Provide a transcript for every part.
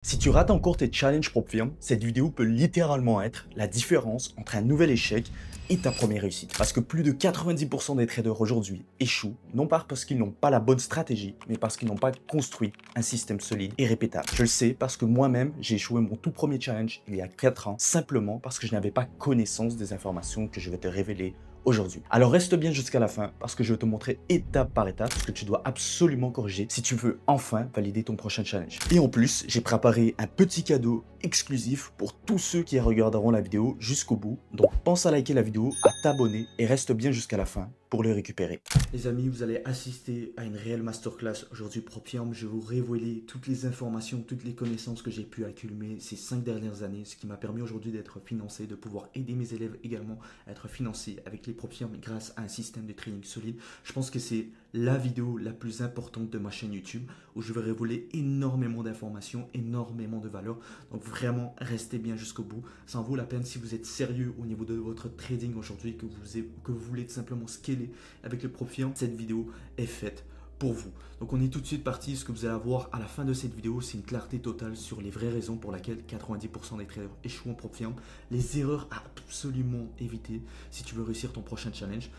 Si tu rates encore tes challenges propres firmes, cette vidéo peut littéralement être la différence entre un nouvel échec et ta première réussite. Parce que plus de 90% des traders aujourd'hui échouent, non pas parce qu'ils n'ont pas la bonne stratégie, mais parce qu'ils n'ont pas construit un système solide et répétable. Je le sais parce que moi-même, j'ai échoué mon tout premier challenge il y a 4 ans, simplement parce que je n'avais pas connaissance des informations que je vais te révéler aujourd'hui. Alors reste bien jusqu'à la fin parce que je vais te montrer étape par étape ce que tu dois absolument corriger si tu veux enfin valider ton prochain challenge. Et en plus, j'ai préparé un petit cadeau exclusif pour tous ceux qui regarderont la vidéo jusqu'au bout. Donc pense à liker la vidéo, à t'abonner et reste bien jusqu'à la fin pour le récupérer. Les amis, vous allez assister à une réelle masterclass aujourd'hui Propfirm. Je vais vous révéler toutes les informations, toutes les connaissances que j'ai pu accumuler ces 5 dernières années, ce qui m'a permis aujourd'hui d'être financé, de pouvoir aider mes élèves également à être financés avec les Propfirm grâce à un système de trading solide. Je pense que c'est la vidéo la plus importante de ma chaîne YouTube où je vais révéler énormément d'informations, énormément de valeur. Donc vraiment, restez bien jusqu'au bout. Ça en vaut la peine si vous êtes sérieux au niveau de votre trading aujourd'hui, que vous voulez tout simplement scaler avec le Propfirm. Cette vidéo est faite pour vous. Donc on est tout de suite parti. Ce que vous allez avoir à la fin de cette vidéo, c'est une clarté totale sur les vraies raisons pour lesquelles 90% des traders échouent en Propfirm, les erreurs à absolument éviter si tu veux réussir ton prochain challenge.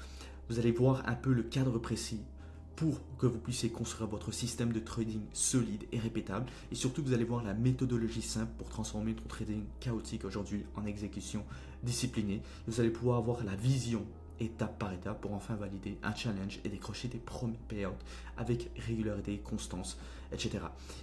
Vous allez voir un peu le cadre précis pour que vous puissiez construire votre système de trading solide et répétable. Et surtout, vous allez voir la méthodologie simple pour transformer ton trading chaotique aujourd'hui en exécution disciplinée. Vous allez pouvoir avoir la vision étape par étape pour enfin valider un challenge et décrocher tes premiers payouts avec régularité, constance, etc.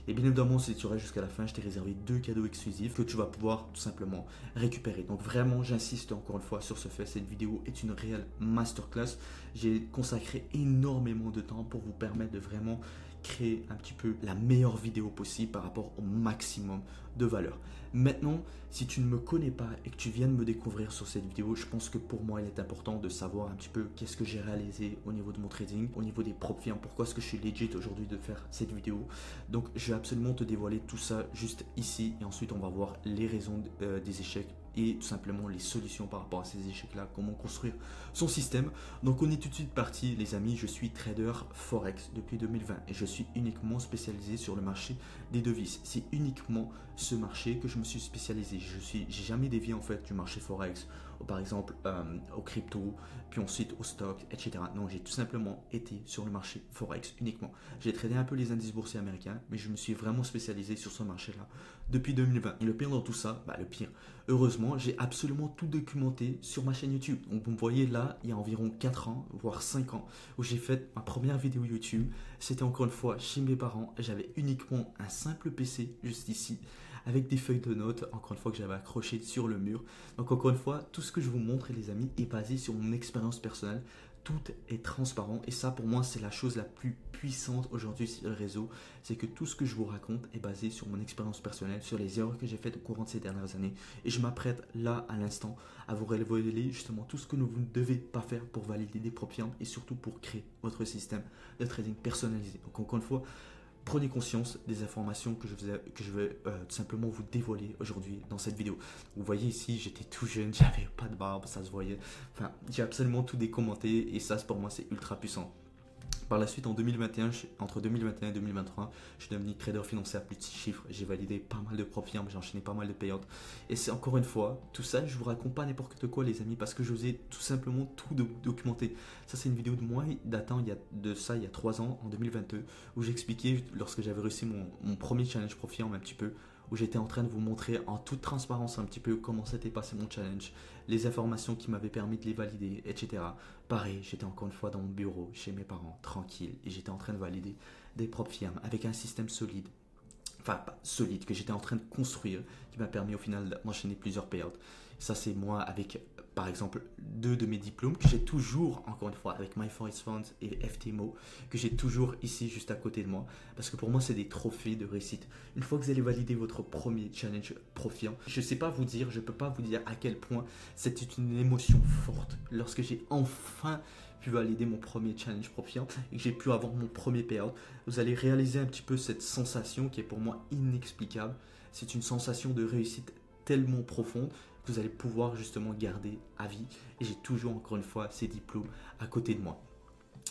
Et bien évidemment, si tu restes jusqu'à la fin, je t'ai réservé 2 cadeaux exclusifs que tu vas pouvoir tout simplement récupérer. Donc vraiment, j'insiste encore une fois sur ce fait, cette vidéo est une réelle masterclass. J'ai consacré énormément de temps pour vous permettre de vraiment créer un petit peu la meilleure vidéo possible par rapport au maximum de valeur. Maintenant, si tu ne me connais pas et que tu viens de me découvrir sur cette vidéo, je pense que pour moi, il est important de savoir un petit peu qu'est-ce que j'ai réalisé au niveau de mon trading, au niveau des Propfirm, pourquoi est-ce que je suis legit aujourd'hui de faire cette vidéo. Donc, je vais absolument te dévoiler tout ça juste ici et ensuite, on va voir les raisons des échecs et tout simplement les solutions par rapport à ces échecs-là, comment construire son système. Donc on est tout de suite parti les amis, je suis trader Forex depuis 2020 et je suis uniquement spécialisé sur le marché des devises. C'est uniquement ce marché que je me suis spécialisé. J'ai jamais dévié en fait du marché Forex, ou par exemple au crypto, puis ensuite au stock, etc. Non, j'ai tout simplement été sur le marché Forex uniquement. J'ai tradé un peu les indices boursiers américains, mais je me suis vraiment spécialisé sur ce marché-là depuis 2020. Et le pire dans tout ça, le pire, heureusement, j'ai absolument tout documenté sur ma chaîne YouTube. Donc vous me voyez là, il y a environ 4 ans, voire 5 ans, où j'ai fait ma première vidéo YouTube. C'était encore une fois chez mes parents. J'avais uniquement un simple PC juste ici, avec des feuilles de notes, encore une fois que j'avais accrochées sur le mur. Donc encore une fois, tout ce que je vous montre les amis est basé sur mon expérience personnelle. Tout est transparent et ça pour moi c'est la chose la plus puissante aujourd'hui sur le réseau, c'est que tout ce que je vous raconte est basé sur mon expérience personnelle, sur les erreurs que j'ai faites au courant de ces dernières années et je m'apprête là à l'instant à vous révéler justement tout ce que vous ne devez pas faire pour valider des Propfirm et surtout pour créer votre système de trading personnalisé. Donc encore une fois, prenez conscience des informations que je vais tout simplement vous dévoiler aujourd'hui dans cette vidéo. Vous voyez ici, j'étais tout jeune, j'avais pas de barbe, ça se voyait. Enfin, j'ai absolument tout décommandé et ça pour moi c'est ultra puissant. Par la suite, en 2021, entre 2021 et 2023, je suis devenu trader financier à plus de 6 chiffres. J'ai validé pas mal de Propfirm, j'ai enchaîné pas mal de payouts. Et c'est encore une fois, tout ça, je vous raconte pas n'importe quoi les amis, parce que je vous ai tout simplement tout documenté. Ça, c'est une vidéo de moi datant il y a 3 ans, en 2022, où j'expliquais, lorsque j'avais réussi mon premier challenge Propfirm un petit peu, où j'étais en train de vous montrer en toute transparence un petit peu comment s'était passé mon challenge, les informations qui m'avaient permis de les valider, etc. Pareil, j'étais encore une fois dans mon bureau, chez mes parents, tranquille, et j'étais en train de valider des Propfirm avec un système solide, enfin pas solide, que j'étais en train de construire, qui m'a permis au final d'enchaîner plusieurs payouts. Ça c'est moi avec par exemple 2 de mes diplômes que j'ai toujours, encore une fois, avec MyForex Funds et FTMO, que j'ai toujours ici juste à côté de moi, parce que pour moi c'est des trophées de réussite. Une fois que vous allez valider votre premier challenge Propfirm, je ne sais pas vous dire, je ne peux pas vous dire à quel point c'était une émotion forte lorsque j'ai enfin pu valider mon premier challenge Propfirm et que j'ai pu avoir mon premier payout. Vous allez réaliser un petit peu cette sensation qui est pour moi inexplicable. C'est une sensation de réussite tellement profonde que vous allez pouvoir justement garder à vie. Et j'ai toujours encore une fois ces diplômes à côté de moi.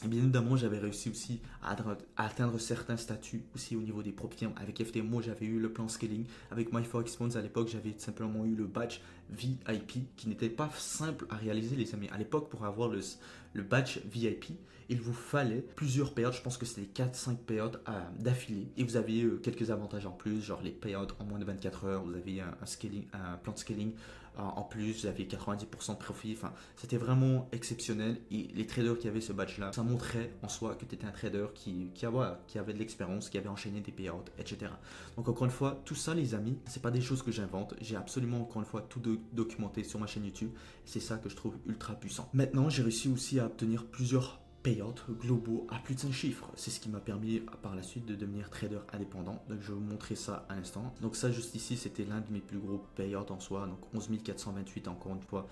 Et bien évidemment, j'avais réussi aussi à atteindre certains statuts aussi au niveau des propres firmes. Avec FTMO, j'avais eu le plan scaling. Avec MyForexPoints, à l'époque, j'avais simplement eu le badge VIP qui n'était pas simple à réaliser, les amis. À l'époque, pour avoir le badge VIP, il vous fallait plusieurs payouts. Je pense que c'était 4-5 payouts d'affilée. Et vous aviez quelques avantages en plus, genre les payouts en moins de 24 heures. Vous aviez un plan de scaling en plus, vous aviez 90% de profit. Enfin, c'était vraiment exceptionnel. Et les traders qui avaient ce badge-là, ça montrait en soi que tu étais un trader qui avait de l'expérience, qui avait enchaîné des payouts, etc. Donc encore une fois, tout ça les amis, c'est pas des choses que j'invente. J'ai absolument encore une fois tout documenté sur ma chaîne YouTube. C'est ça que je trouve ultra puissant. Maintenant, j'ai réussi aussi à obtenir plusieurs payouts globaux à plus de 5 chiffres. C'est ce qui m'a permis par la suite de devenir trader indépendant. Donc je vais vous montrer ça à l'instant. Donc ça juste ici, c'était l'un de mes plus gros payouts en soi. Donc 11 428 encore une fois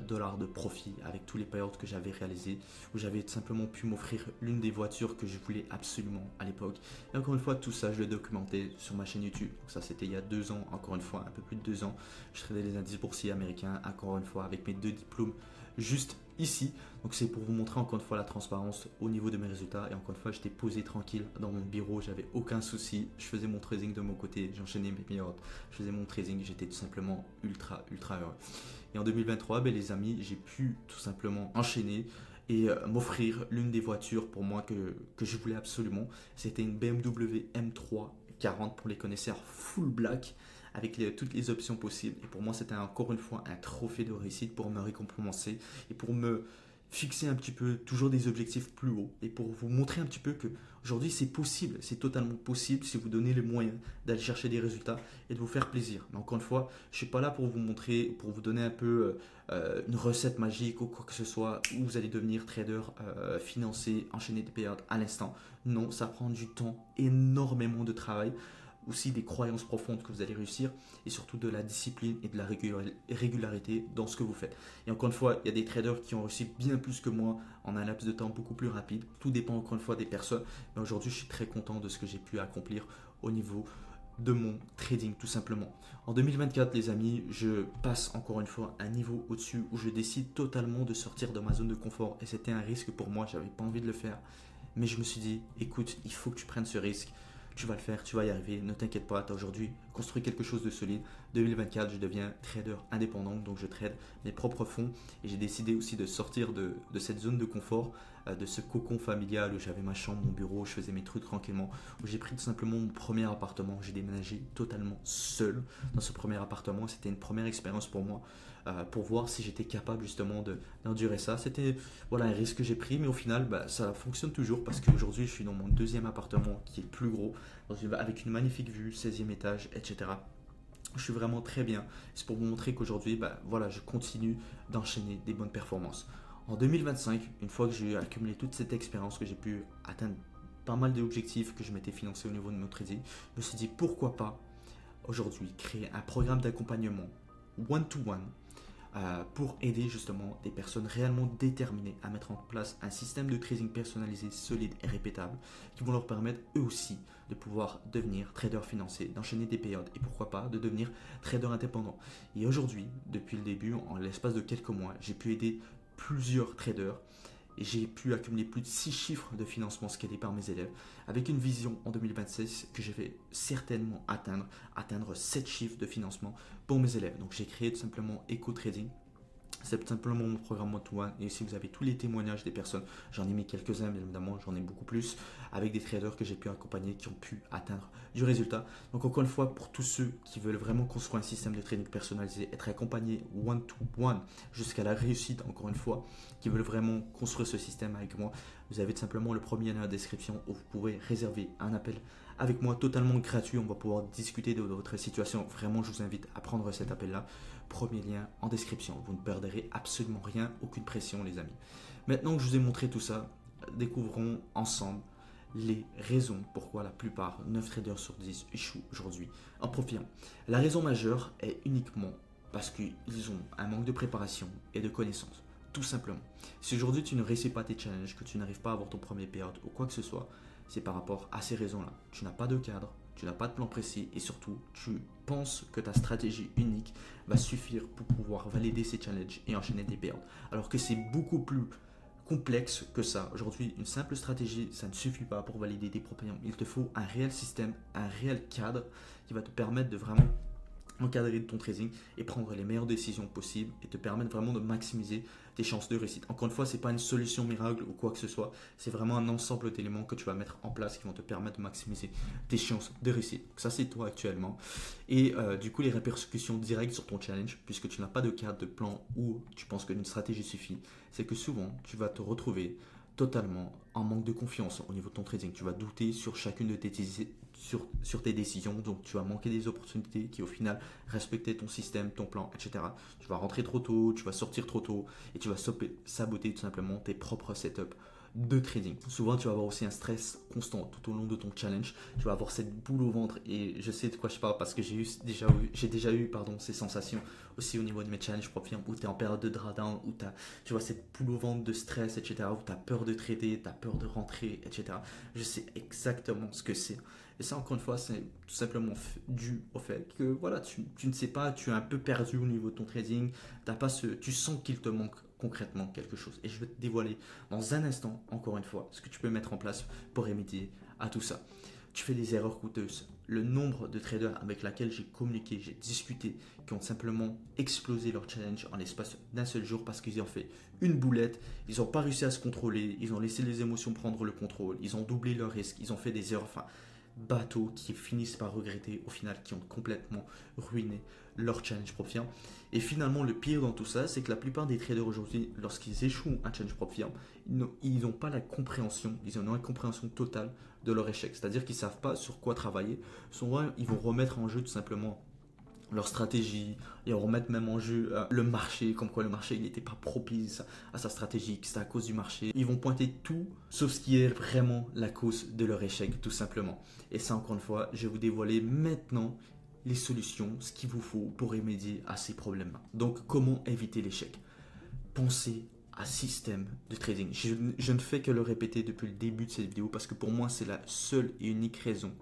dollars de profit avec tous les payouts que j'avais réalisés, où j'avais simplement pu m'offrir l'une des voitures que je voulais absolument à l'époque. Et encore une fois, tout ça, je l'ai documenté sur ma chaîne YouTube. Donc ça, c'était il y a 2 ans, encore une fois, un peu plus de 2 ans. Je tradais les indices boursiers américains, encore une fois, avec mes 2 diplômes juste ici. Donc c'est pour vous montrer encore une fois la transparence au niveau de mes résultats. Et encore une fois, j'étais posé tranquille dans mon bureau, j'avais aucun souci. Je faisais mon trading de mon côté, j'enchaînais mes payouts, je faisais mon trading, j'étais tout simplement ultra heureux. Et en 2023, ben, les amis, j'ai pu tout simplement enchaîner et m'offrir l'une des voitures pour moi que je voulais absolument. C'était une BMW M3 40 pour les connaisseurs, full black, avec toutes les options possibles. Et pour moi, c'était encore une fois un trophée de réussite pour me récompenser et pour me fixer un petit peu toujours des objectifs plus hauts et pour vous montrer un petit peu que aujourd'hui c'est possible, c'est totalement possible si vous donnez les moyens d'aller chercher des résultats et de vous faire plaisir. Mais encore une fois, je suis pas là pour vous montrer, pour vous donner un peu une recette magique ou quoi que ce soit où vous allez devenir trader financier, enchaîner des payouts à l'instant. Non, ça prend du temps, énormément de travail, aussi des croyances profondes que vous allez réussir et surtout de la discipline et de la régularité dans ce que vous faites. Et encore une fois, il y a des traders qui ont réussi bien plus que moi en un laps de temps beaucoup plus rapide. Tout dépend encore une fois des personnes. Mais aujourd'hui, je suis très content de ce que j'ai pu accomplir au niveau de mon trading tout simplement. En 2024 les amis, je passe encore une fois un niveau au-dessus où je décide totalement de sortir de ma zone de confort et c'était un risque pour moi, j'avais pas envie de le faire. Mais je me suis dit, écoute, il faut que tu prennes ce risque. Tu vas le faire, tu vas y arriver, ne t'inquiète pas, tu as aujourd'hui construit quelque chose de solide. 2024, je deviens trader indépendant, donc je trade mes propres fonds et j'ai décidé aussi de sortir de cette zone de confort, de ce cocon familial où j'avais ma chambre, mon bureau, je faisais mes trucs tranquillement, où j'ai pris tout simplement mon premier appartement, j'ai déménagé totalement seul dans ce premier appartement. C'était une première expérience pour moi, pour voir si j'étais capable justement d'endurer ça. C'était voilà, un risque que j'ai pris, mais au final, ça fonctionne toujours parce qu'aujourd'hui, je suis dans mon deuxième appartement qui est plus gros, avec une magnifique vue, 16e étage, etc. Je suis vraiment très bien. C'est pour vous montrer qu'aujourd'hui, voilà, je continue d'enchaîner des bonnes performances. En 2025, une fois que j'ai accumulé toute cette expérience, que j'ai pu atteindre pas mal d'objectifs que je m'étais financé au niveau de mon trading, je me suis dit pourquoi pas aujourd'hui créer un programme d'accompagnement one-to-one pour aider justement des personnes réellement déterminées à mettre en place un système de trading personnalisé, solide et répétable qui vont leur permettre eux aussi de pouvoir devenir trader financier, d'enchaîner des périodes et pourquoi pas de devenir trader indépendant. Et aujourd'hui, depuis le début, en l'espace de quelques mois, j'ai pu aider plusieurs traders et j'ai pu accumuler plus de 6 chiffres de financement scalés par mes élèves avec une vision en 2026 que je vais certainement atteindre 7 chiffres de financement pour mes élèves. Donc j'ai créé tout simplement EcoTrading. C'est simplement mon programme one-to-one. Et si vous avez tous les témoignages des personnes, j'en ai mis quelques-uns, bien évidemment, j'en ai beaucoup plus, avec des traders que j'ai pu accompagner qui ont pu atteindre du résultat. Donc encore une fois, pour tous ceux qui veulent vraiment construire un système de trading personnalisé, être accompagnés one-to-one jusqu'à la réussite, encore une fois, qui veulent vraiment construire ce système avec moi, vous avez tout simplement le premier lien dans la description où vous pouvez réserver un appel avec moi totalement gratuit. On va pouvoir discuter de votre situation. Vraiment, je vous invite à prendre cet appel-là. Premier lien en description. Vous ne perdrez absolument rien, aucune pression les amis. Maintenant que je vous ai montré tout ça, découvrons ensemble les raisons pourquoi la plupart, 9 traders sur 10 échouent aujourd'hui en profitant. La raison majeure est uniquement parce qu'ils ont un manque de préparation et de connaissances. Tout simplement. Si aujourd'hui tu ne réussis pas tes challenges, que tu n'arrives pas à avoir ton premier payout ou quoi que ce soit, c'est par rapport à ces raisons-là. Tu n'as pas de cadre, tu n'as pas de plan précis et surtout, tu penses que ta stratégie unique va suffire pour pouvoir valider ces challenges et enchaîner des payouts. Alors que c'est beaucoup plus complexe que ça. Aujourd'hui, une simple stratégie, ça ne suffit pas pour valider tes propres firmes. Il te faut un réel système, un réel cadre qui va te permettre de vraiment encadrer ton trading et prendre les meilleures décisions possibles et te permettre vraiment de maximiser tes chances de réussite. Encore une fois, ce n'est pas une solution miracle ou quoi que ce soit, c'est vraiment un ensemble d'éléments que tu vas mettre en place qui vont te permettre de maximiser tes chances de réussite. Donc ça, c'est toi actuellement. Et du coup, les répercussions directes sur ton challenge, puisque tu n'as pas de cadre, de plan ou tu penses qu'une stratégie suffit, c'est que souvent, tu vas te retrouver totalement en manque de confiance au niveau de ton trading. Tu vas douter sur chacune de sur tes décisions, donc tu vas manquer des opportunités qui au final respectaient ton système, ton plan, etc. Tu vas rentrer trop tôt, tu vas sortir trop tôt et tu vas saboter tout simplement tes propres setups de trading. Souvent, tu vas avoir aussi un stress constant tout au long de ton challenge. Tu vas avoir cette boule au ventre et je sais de quoi je parle parce que j'ai déjà eu ces sensations aussi au niveau de mes challenges propres firmes où tu es en période de drawdown, où tu vois cette boule au ventre de stress, etc. où tu as peur de trader, tu as peur de rentrer, etc. Je sais exactement ce que c'est. Et ça, encore une fois, c'est tout simplement dû au fait que voilà, tu ne sais pas, tu es un peu perdu au niveau de ton trading, tu sens qu'il te manque concrètement quelque chose. Et je vais te dévoiler dans un instant, encore une fois, ce que tu peux mettre en place pour remédier à tout ça. Tu fais des erreurs coûteuses. Le nombre de traders avec lesquels j'ai communiqué, j'ai discuté, qui ont simplement explosé leur challenge en l'espace d'un seul jour parce qu'ils ont fait une boulette, ils n'ont pas réussi à se contrôler, ils ont laissé les émotions prendre le contrôle, ils ont doublé leurs risques, ils ont fait des erreurs, bateaux qui finissent par regretter au final, qui ont complètement ruiné leur challenge propre firme. Et finalement, le pire dans tout ça, c'est que la plupart des traders aujourd'hui, lorsqu'ils échouent un challenge propre firme, ils n'ont pas la compréhension, ils ont une compréhension totale de leur échec. C'est-à-dire qu'ils ne savent pas sur quoi travailler. Souvent, ils vont remettre en jeu tout simplement leur stratégie, et on remettre même en jeu le marché, comme quoi le marché il n'était pas propice à sa stratégie, que c'est à cause du marché. Ils vont pointer tout, sauf ce qui est vraiment la cause de leur échec, tout simplement. Et ça, encore une fois, je vais vous dévoiler maintenant les solutions, ce qu'il vous faut pour remédier à ces problèmes-là. Donc, comment éviter l'échec? Pensez à système de trading. Je ne fais que le répéter depuis le début de cette vidéo parce que pour moi, c'est la seule et unique raison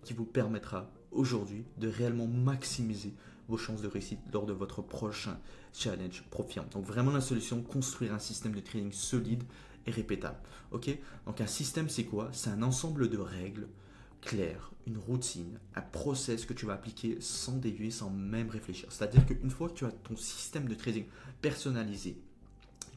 qui vous permettra aujourd'hui de réellement maximiser vos chances de réussite lors de votre prochain challenge propre firme. Donc vraiment la solution, construire un système de trading solide et répétable. Ok? Donc un système c'est quoi? C'est un ensemble de règles claires, une routine, un process que tu vas appliquer sans dévier, sans même réfléchir. C'est-à-dire qu'une fois que tu as ton système de trading personnalisé,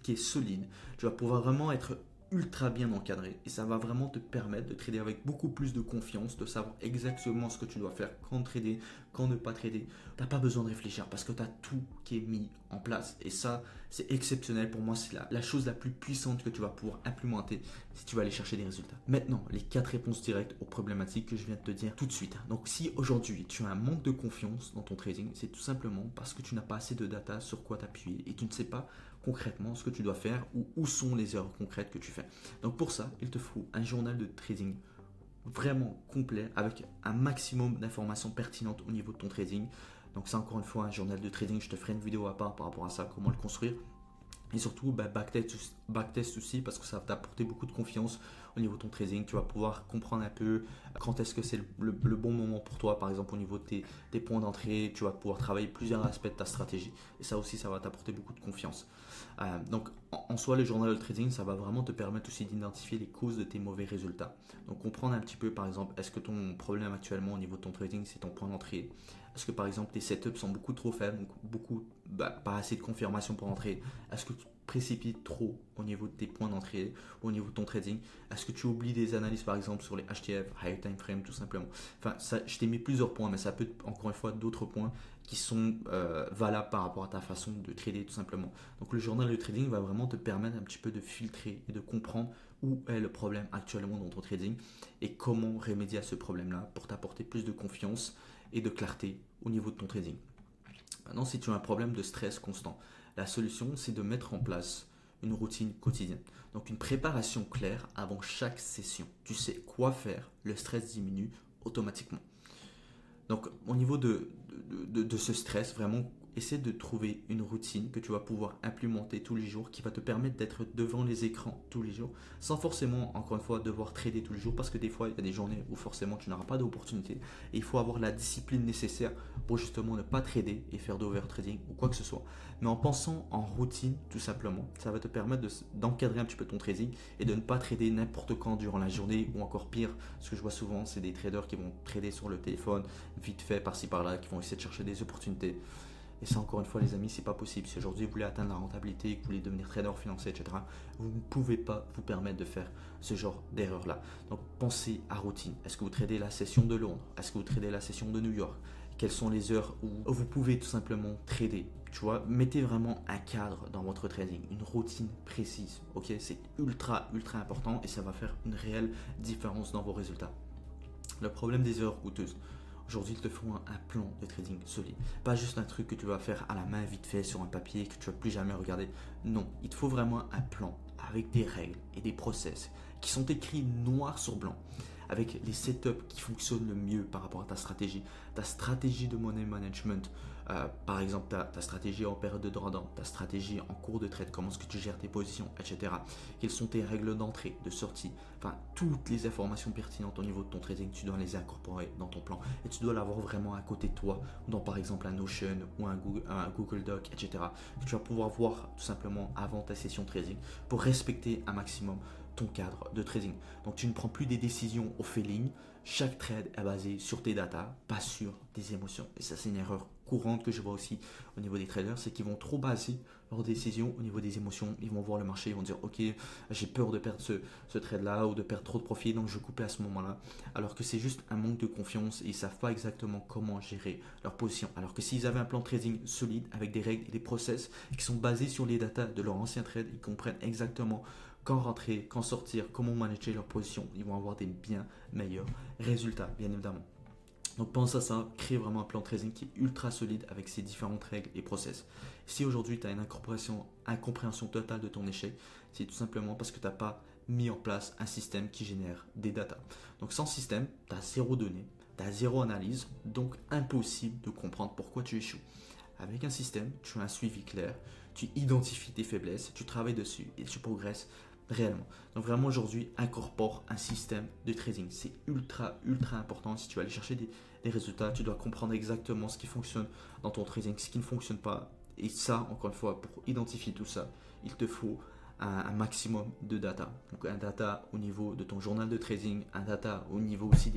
qui est solide, tu vas pouvoir vraiment être ultra bien encadré et ça va vraiment te permettre de trader avec beaucoup plus de confiance, de savoir exactement ce que tu dois faire, quand trader, quand ne pas trader. Tu n'as pas besoin de réfléchir parce que tu as tout qui est mis en place et ça c'est exceptionnel. Pour moi c'est la chose la plus puissante que tu vas pouvoir implémenter si tu vas aller chercher des résultats. Maintenant les 4 réponses directes aux problématiques que je viens de te dire tout de suite. Donc si aujourd'hui tu as un manque de confiance dans ton trading, c'est tout simplement parce que tu n'as pas assez de data sur quoi t'appuyer et tu ne sais pas concrètement ce que tu dois faire ou où sont les erreurs concrètes que tu fais. Donc pour ça, il te faut un journal de trading vraiment complet avec un maximum d'informations pertinentes au niveau de ton trading. Donc c'est encore une fois un journal de trading, je te ferai une vidéo à part par rapport à ça, comment le construire. Et surtout, backtest aussi parce que ça va t'apporter beaucoup de confiance au niveau de ton trading. Tu vas pouvoir comprendre un peu quand est-ce que c'est le bon moment pour toi. Par exemple, au niveau de tes points d'entrée, tu vas pouvoir travailler plusieurs aspects de ta stratégie. Et ça aussi, ça va t'apporter beaucoup de confiance. Donc, en soi, le journal de trading, ça va vraiment te permettre aussi d'identifier les causes de tes mauvais résultats. Donc, comprendre un petit peu, par exemple, est-ce que ton problème actuellement au niveau de ton trading, c'est ton point d'entrée? Est-ce que par exemple tes setups sont beaucoup trop faibles, donc pas assez de confirmation pour entrer? Est-ce que tu précipites trop au niveau de tes points d'entrée, au niveau de ton trading? Est-ce que tu oublies des analyses par exemple sur les HTF, High Time Frame tout simplement? Enfin, ça, je t'ai mis plusieurs points, mais ça peut être encore une fois d'autres points qui sont valables par rapport à ta façon de trader tout simplement. Donc le journal de trading va vraiment te permettre un petit peu de filtrer et de comprendre où est le problème actuellement dans ton trading et comment remédier à ce problème-là pour t'apporter plus de confiance et de clarté au niveau de ton trading. Maintenant, si tu as un problème de stress constant, la solution, c'est de mettre en place une routine quotidienne. Donc, une préparation claire avant chaque session. Tu sais quoi faire, le stress diminue automatiquement. Donc, au niveau de ce stress, vraiment, essaie de trouver une routine que tu vas pouvoir implémenter tous les jours qui va te permettre d'être devant les écrans tous les jours sans forcément, encore une fois, devoir trader tous les jours parce que des fois, il y a des journées où forcément tu n'auras pas d'opportunité et il faut avoir la discipline nécessaire pour justement ne pas trader et faire d'overtrading ou quoi que ce soit. Mais en pensant en routine, tout simplement, ça va te permettre d'encadrer un petit peu ton trading et de ne pas trader n'importe quand durant la journée ou encore pire, ce que je vois souvent, c'est des traders qui vont trader sur le téléphone, vite fait, par-ci par-là, qui vont essayer de chercher des opportunités. Et ça, encore une fois, les amis, c'est pas possible. Si aujourd'hui vous voulez atteindre la rentabilité, que vous voulez devenir trader financier, etc., vous ne pouvez pas vous permettre de faire ce genre d'erreur-là. Donc, pensez à routine. Est-ce que vous tradez la session de Londres? Est-ce que vous tradez la session de New York? Quelles sont les heures où vous pouvez tout simplement trader? Tu vois, mettez vraiment un cadre dans votre trading, une routine précise. Ok, c'est ultra important et ça va faire une réelle différence dans vos résultats. Le problème des heures coûteuses. Aujourd'hui, il te faut un plan de trading solide. Pas juste un truc que tu vas faire à la main vite fait sur un papier que tu ne vas plus jamais regarder. Non, il te faut vraiment un plan avec des règles et des process qui sont écrits noir sur blanc, avec les setups qui fonctionnent le mieux par rapport à ta stratégie de money management, par exemple ta stratégie en période de drawdown, ta stratégie en cours de trade, comment est-ce que tu gères tes positions, etc. Quelles sont tes règles d'entrée, de sortie, enfin toutes les informations pertinentes au niveau de ton trading, tu dois les incorporer dans ton plan et tu dois l'avoir vraiment à côté de toi, dans par exemple un Notion ou un Google Doc, etc. que tu vas pouvoir voir tout simplement avant ta session trading pour respecter un maximum ton cadre de trading. Donc tu ne prends plus des décisions au feeling, chaque trade est basé sur tes datas, pas sur tes émotions. Et ça, c'est une erreur courante que je vois aussi au niveau des traders, c'est qu'ils vont trop baser leurs décisions au niveau des émotions. Ils vont voir le marché, ils vont dire ok, j'ai peur de perdre ce trade là ou de perdre trop de profit, donc je vais couper à ce moment là, alors que c'est juste un manque de confiance et ils savent pas exactement comment gérer leur position. Alors que s'ils avaient un plan de trading solide avec des règles et des process qui sont basés sur les datas de leur ancien trade, ils comprennent exactement quand rentrer, quand sortir, comment manager leur position, ils vont avoir des bien meilleurs résultats, bien évidemment. Donc pense à ça, crée vraiment un plan de trading qui est ultra solide avec ses différentes règles et process. Si aujourd'hui tu as une incompréhension totale de ton échec, c'est tout simplement parce que tu n'as pas mis en place un système qui génère des datas. Donc sans système, tu as zéro donnée, tu as zéro analyse, donc impossible de comprendre pourquoi tu échoues. Avec un système, tu as un suivi clair, tu identifies tes faiblesses, tu travailles dessus et tu progresses réellement. Donc vraiment aujourd'hui, incorpore un système de trading. C'est ultra important. Si tu vas aller chercher des résultats, tu dois comprendre exactement ce qui fonctionne dans ton trading, ce qui ne fonctionne pas. Et ça, encore une fois, pour identifier tout ça, il te faut un maximum de data. Donc un data au niveau de ton journal de trading, un data au niveau aussi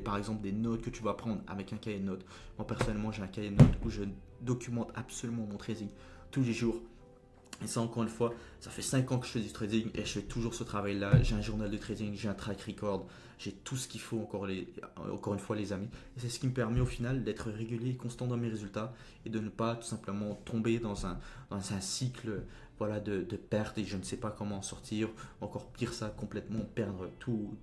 par exemple des notes que tu vas prendre avec un cahier de notes. Moi personnellement, j'ai un cahier de notes où je documente absolument mon trading tous les jours. Et ça, encore une fois, ça fait 5 ans que je fais du trading et je fais toujours ce travail-là. J'ai un journal de trading, j'ai un track record, j'ai tout ce qu'il faut, encore une fois, les amis. Et c'est ce qui me permet au final d'être régulier et constant dans mes résultats et de ne pas tout simplement tomber dans un cycle voilà, de perte et je ne sais pas comment en sortir. Encore pire, ça, complètement perdre tout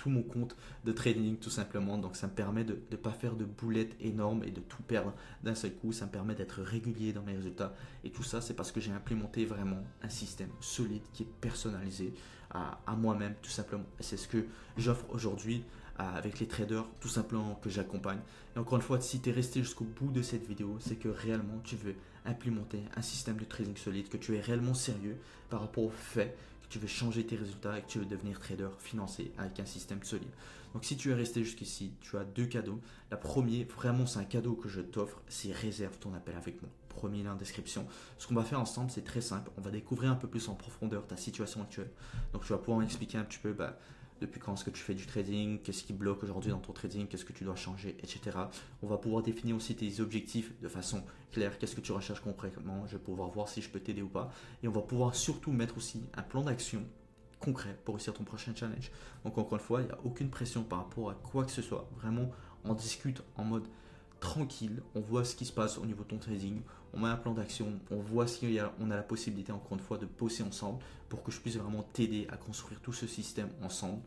mon compte de trading, tout simplement. Donc, ça me permet de ne pas faire de boulettes énormes et de tout perdre d'un seul coup. Ça me permet d'être régulier dans mes résultats. Et tout ça, c'est parce que j'ai implémenté vraiment un système solide qui est personnalisé à moi-même, tout simplement. Et c'est ce que j'offre aujourd'hui avec les traders, tout simplement, que j'accompagne. Et encore une fois, si tu es resté jusqu'au bout de cette vidéo, c'est que réellement tu veux implémenter un système de trading solide, que tu es réellement sérieux par rapport au fait que tu veux changer tes résultats et que tu veux devenir trader financier avec un système solide. Donc si tu es resté jusqu'ici, tu as 2 cadeaux. La première, vraiment c'est un cadeau que je t'offre, c'est réserve ton appel avec moi. Premier lien en description. Ce qu'on va faire ensemble, c'est très simple. On va découvrir un peu plus en profondeur ta situation actuelle. Donc tu vas pouvoir m'expliquer un petit peu depuis quand est-ce que tu fais du trading, qu'est-ce qui bloque aujourd'hui dans ton trading, qu'est-ce que tu dois changer, etc. On va pouvoir définir aussi tes objectifs de façon claire, qu'est-ce que tu recherches concrètement, je vais pouvoir voir si je peux t'aider ou pas. Et on va pouvoir surtout mettre aussi un plan d'action concret pour réussir ton prochain challenge. Donc encore une fois, il n'y a aucune pression par rapport à quoi que ce soit. Vraiment, on discute en mode tranquille, on voit ce qui se passe au niveau de ton trading, on met un plan d'action, on voit si on a la possibilité encore une fois de bosser ensemble pour que je puisse vraiment t'aider à construire tout ce système ensemble,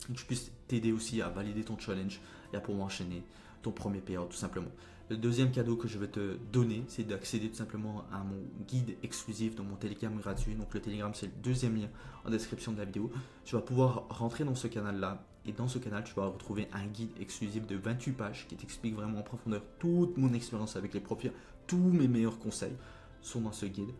que je puisse t'aider aussi à valider ton challenge et à pouvoir enchaîner ton premier payout tout simplement. Le deuxième cadeau que je vais te donner, c'est d'accéder tout simplement à mon guide exclusif dans mon Telegram gratuit. Donc le Telegram, c'est le deuxième lien en description de la vidéo. Tu vas pouvoir rentrer dans ce canal-là Et dans ce canal, tu vas retrouver un guide exclusif de 28 pages qui t'explique vraiment en profondeur toute mon expérience avec les profils. Tous mes meilleurs conseils sont dans ce guide.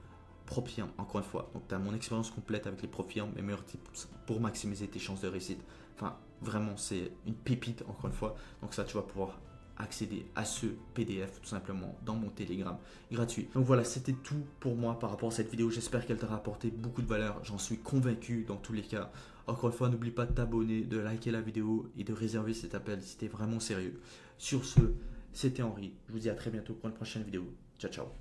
Propfirm, encore une fois, donc tu as mon expérience complète avec les Propfirm, mes meilleurs tips pour maximiser tes chances de réussite. Enfin, vraiment, c'est une pépite, encore une fois. Donc ça, tu vas pouvoir accéder à ce PDF tout simplement dans mon Telegram gratuit. Donc voilà, c'était tout pour moi par rapport à cette vidéo. J'espère qu'elle t'aura apporté beaucoup de valeur. J'en suis convaincu dans tous les cas. Encore une fois, n'oublie pas de t'abonner, de liker la vidéo et de réserver cet appel si t'es vraiment sérieux. Sur ce, c'était Henri. Je vous dis à très bientôt pour une prochaine vidéo. Ciao, ciao.